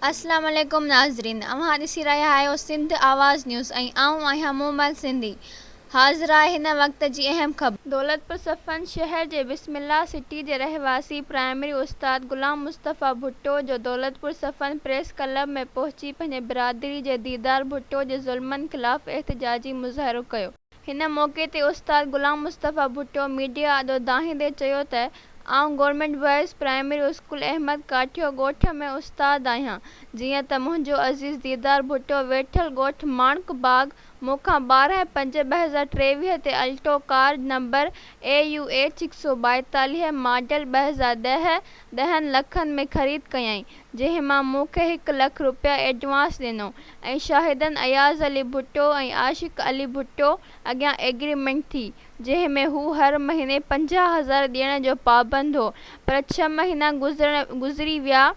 अस्सलाम वालेकुम नाज़रीन, अव्हां ॾिसी रहिया आहियो सिंध आवाज़ न्यूज़ ऐं आऊं आहियां मोमल सिंधी। हाज़िर आहे हिन वक़्त जी अहम ख़बर। दौलतपुर सफ़न शहर जे बिस्मिल्ला सिटी जे रहवासी प्राइमरी उस्ताद ग़ुलाम मुस्तफ़ा भुट्टो जो दौलतपुर सफ़न प्रेस क्लब में पहुची पंहिंजे बिरादरी जे दीदार भुट्टो जे ज़ुल्मनि ख़िलाफ़ एहतिजाजी मुज़ाहिरो कयो। हिन मौक़े ते उस्ताद ग़ुलाम मुस्तफ़ा भुट्टो मीडिया अॾो दाहींदे चयो त आउं government boys primary school Ahmed Kathio ॻोठ में उस्ताद आहियां। जीअं त मुंहिंजो अज़ीज़ दीदार भुट्टो वेठल ॻोठ माणक बाग मूंखां 12/5/2023 ते Alto car number AUH 142 model 2010 10 लखनि में ख़रीद कयई, जंहिं मां मूंखे ₹1 लख एडवांस ॾिनो ऐं शाहिदनि अयाज़ अली भुट्टो ऐं आशिक़ अली भुट्टो अॻियां एग्रीमेंट थी, जंहिं में हू हर महीने 50,000 ॾियण जो पाबंद हो। पर 6 महीना गुज़री विया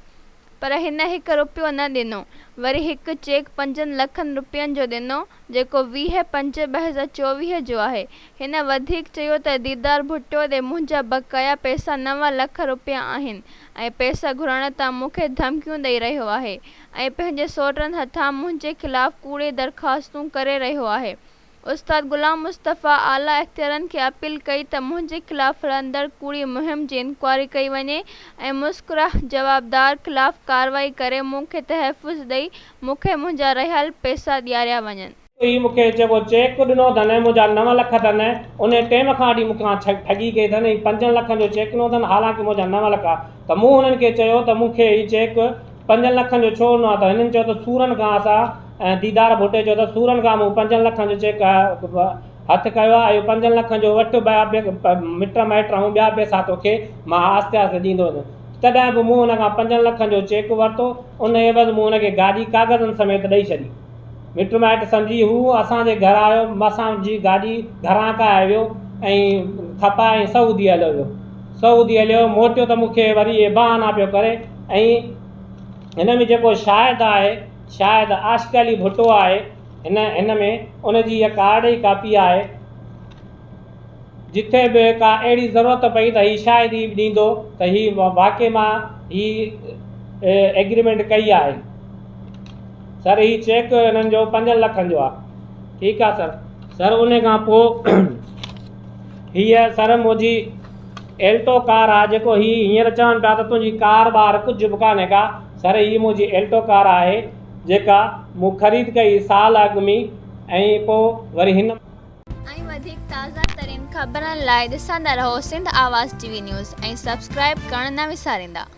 पर हिन ₹1 न ॾिनो। वरी हिकु चेक 5 लखनि जो ॾिनो, जेको 20/5/2024 जो आहे। हिन वधीक चयो त दीदार भुट्टो ॾे मुंहिंजा बक़ाया पैसा ₹9 लख आहिनि ऐं पैसा घुरण तां मूंखे धमकियूं ॾेई रहियो आहे ऐं पंहिंजे सोटरनि हथां मुंहिंजे ख़िलाफ़ कूड़े दरख़्वास्तूं करे रहियो आहे। उस्ताद ग़ुलाम मुस्तफ़ा आला इख्तियारनि खे अपील कई त मुंहिंजे ख़िलाफ़ हलंदड़ कूड़ी मुहिम जी इंक्वायरी कई वञे ऐं मुस्कुराह जवाबदार ख़िलाफ़ कार्रवाई करे मूंखे तहफ़्फ़ुज़ ॾेई मूंखे मुंहिंजा रहियल पैसा ॾियारिया वञनि। ही मूंखे जेको चेक ॾिनो अथनि मुंहिंजा 9 लख अथनि, उन टाइम खां वठी मूंखां ठगी कई अथनि। 5 लखनि जो चेक ॾिनो अथनि, हालांकि मुंहिंजा 9 लख आहे। त मूं हुननि खे चयो त मूंखे हीउ चेक 5 लखनि जो छो ॾिनो आहे। त हिननि चयो त सूरनि खां असां दीदार भुट्टे चयो त सूरनि खां मूं 5 लखनि जो चेक हथु कयो आहे। 5 लखनि जो वटि मिट माइट ऐं ॿिया पैसा तोखे मां आस्ते आस्ते ॾींदो वञुमि। तॾहिं बि मूं हुन खां 5 लखनि जो चेक वरितो। उन एवज़ मूं हुनखे गाॾी कागज़नि समेत ॾेई छॾी। मिट माइट सम्झी हू असांजे घर आयो, असांजी गाॾी घरां खां आयो ऐं खपा ऐं सऊदी हलियो वियो। सऊदी हलियो मोटियो त मूंखे वरी इहे बहाना पियो करे। ऐं हिन में जेको शाहिद आहे, शाहिद आशिक़ अली भुट्टो आहे, हिन में उनजी इहा कार्ड जी कापी आहे। जिथे बि का अहिड़ी ज़रूरत पई त हीउ शायद ई ॾींदो त हीउ वाक़ई मां हीउ एग्रीमेंट कई आहे। सर हीउ चेक हिननि जो 5 लखनि जो आहे। ठीकु आहे सर। सर उन खां पोइ हीअ सर मुंहिंजी एल्टो कार आहे, जेको हींअर चवनि पिया त तुंहिंजी कार ॿार कुझु बि कान्हे का। सर हीअ मुंहिंजी एल्टो कार आहे जेका मूं ख़रीद कई साल अॻु में। ऐं पोइ वरी हिन वधीक ताज़ा तरीन ख़बरनि लाइ ॾिसंदा रहो सिंध आवाज़ TV न्यूज़ ऐं सब्सक्राइब करणु न विसारींदा।